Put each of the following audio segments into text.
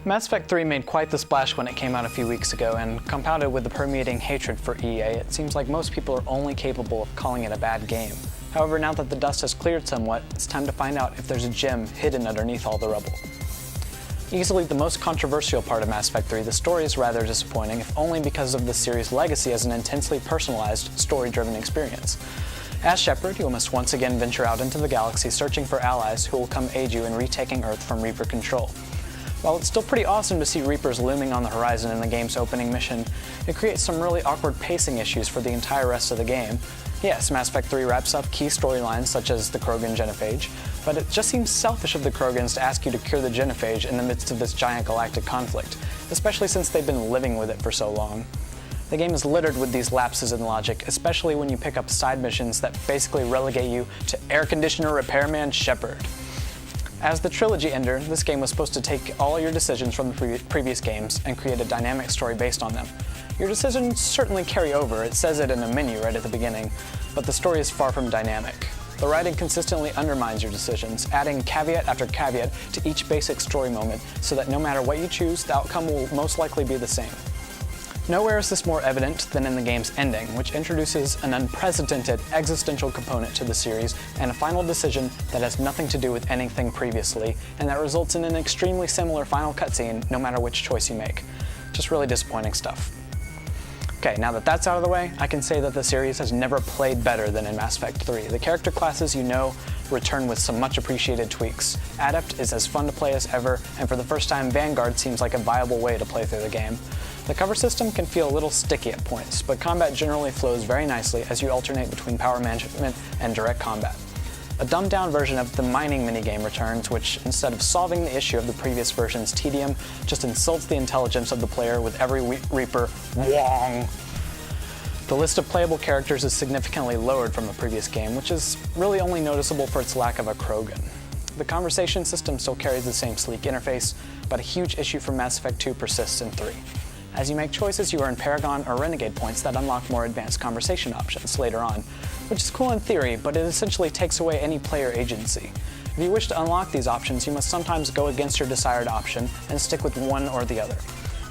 Mass Effect 3 made quite the splash when it came out a few weeks ago, and compounded with the permeating hatred for EA, it seems like most people are only capable of calling it a bad game. However, now that the dust has cleared somewhat, it's time to find out if there's a gem hidden underneath all the rubble. Easily the most controversial part of Mass Effect 3, the story is rather disappointing, if only because of the series' legacy as an intensely personalized, story-driven experience. As Shepard, you must once again venture out into the galaxy searching for allies who will come aid you in retaking Earth from Reaper control. While it's still pretty awesome to see Reapers looming on the horizon in the game's opening mission, it creates some really awkward pacing issues for the entire rest of the game. Yes, Mass Effect 3 wraps up key storylines such as the Krogan genophage, but it just seems selfish of the Krogans to ask you to cure the genophage in the midst of this giant galactic conflict, especially since they've been living with it for so long. The game is littered with these lapses in logic, especially when you pick up side missions that basically relegate you to air conditioner repairman Shepard. As the trilogy ender, this game was supposed to take all your decisions from the previous games and create a dynamic story based on them. Your decisions certainly carry over, it says it in a menu right at the beginning, but the story is far from dynamic. The writing consistently undermines your decisions, adding caveat after caveat to each basic story moment so that no matter what you choose, the outcome will most likely be the same. Nowhere is this more evident than in the game's ending, which introduces an unprecedented existential component to the series and a final decision that has nothing to do with anything previously, and that results in an extremely similar final cutscene no matter which choice you make. Just really disappointing stuff. Okay, now that that's out of the way, I can say that the series has never played better than in Mass Effect 3. The character classes you know return with some much appreciated tweaks. Adept is as fun to play as ever, and for the first time, Vanguard seems like a viable way to play through the game. The cover system can feel a little sticky at points, but combat generally flows very nicely as you alternate between power management and direct combat. A dumbed-down version of the mining minigame returns, which, instead of solving the issue of the previous version's tedium, just insults the intelligence of the player with every Reaper wong. The list of playable characters is significantly lowered from the previous game, which is really only noticeable for its lack of a Krogan. The conversation system still carries the same sleek interface, but a huge issue from Mass Effect 2 persists in 3. As you make choices, you earn Paragon or Renegade points that unlock more advanced conversation options later on, which is cool in theory, but it essentially takes away any player agency. If you wish to unlock these options, you must sometimes go against your desired option and stick with one or the other.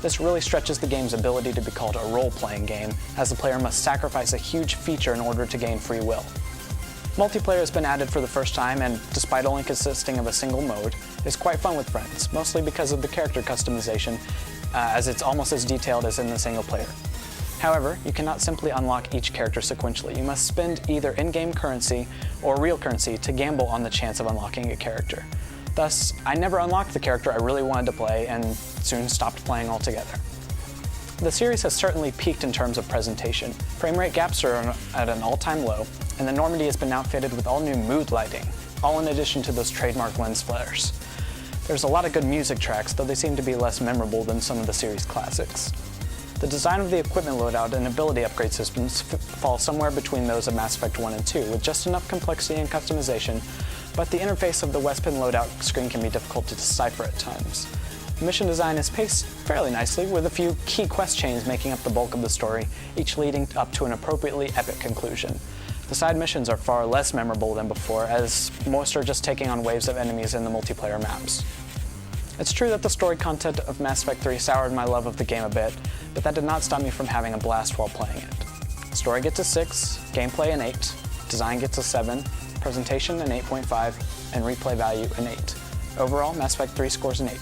This really stretches the game's ability to be called a role-playing game, as the player must sacrifice a huge feature in order to gain free will. Multiplayer has been added for the first time, and despite only consisting of a single mode, is quite fun with friends, mostly because of the character customization, as it's almost as detailed as in the single player. However, you cannot simply unlock each character sequentially. You must spend either in-game currency or real currency to gamble on the chance of unlocking a character. Thus, I never unlocked the character I really wanted to play and soon stopped playing altogether. The series has certainly peaked in terms of presentation. Frame rate gaps are at an all-time low, and the Normandy has been outfitted with all new mood lighting, all in addition to those trademark lens flares. There's a lot of good music tracks, though they seem to be less memorable than some of the series' classics. The design of the equipment loadout and ability upgrade systems fall somewhere between those of Mass Effect 1 and 2, with just enough complexity and customization, but the interface of the Westpin loadout screen can be difficult to decipher at times. Mission design is paced fairly nicely, with a few key quest chains making up the bulk of the story, each leading up to an appropriately epic conclusion. The side missions are far less memorable than before, as most are just taking on waves of enemies in the multiplayer maps. It's true that the story content of Mass Effect 3 soured my love of the game a bit, but that did not stop me from having a blast while playing it. Story gets a 6, gameplay an 8, design gets a 7, presentation an 8.5, and replay value an 8. Overall, Mass Effect 3 scores an 8.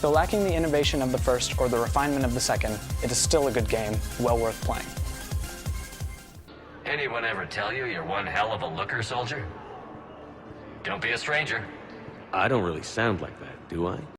Though lacking the innovation of the first or the refinement of the second, it is still a good game, well worth playing. Anyone ever tell you you're one hell of a looker, soldier? Don't be a stranger. I don't really sound like that, do I?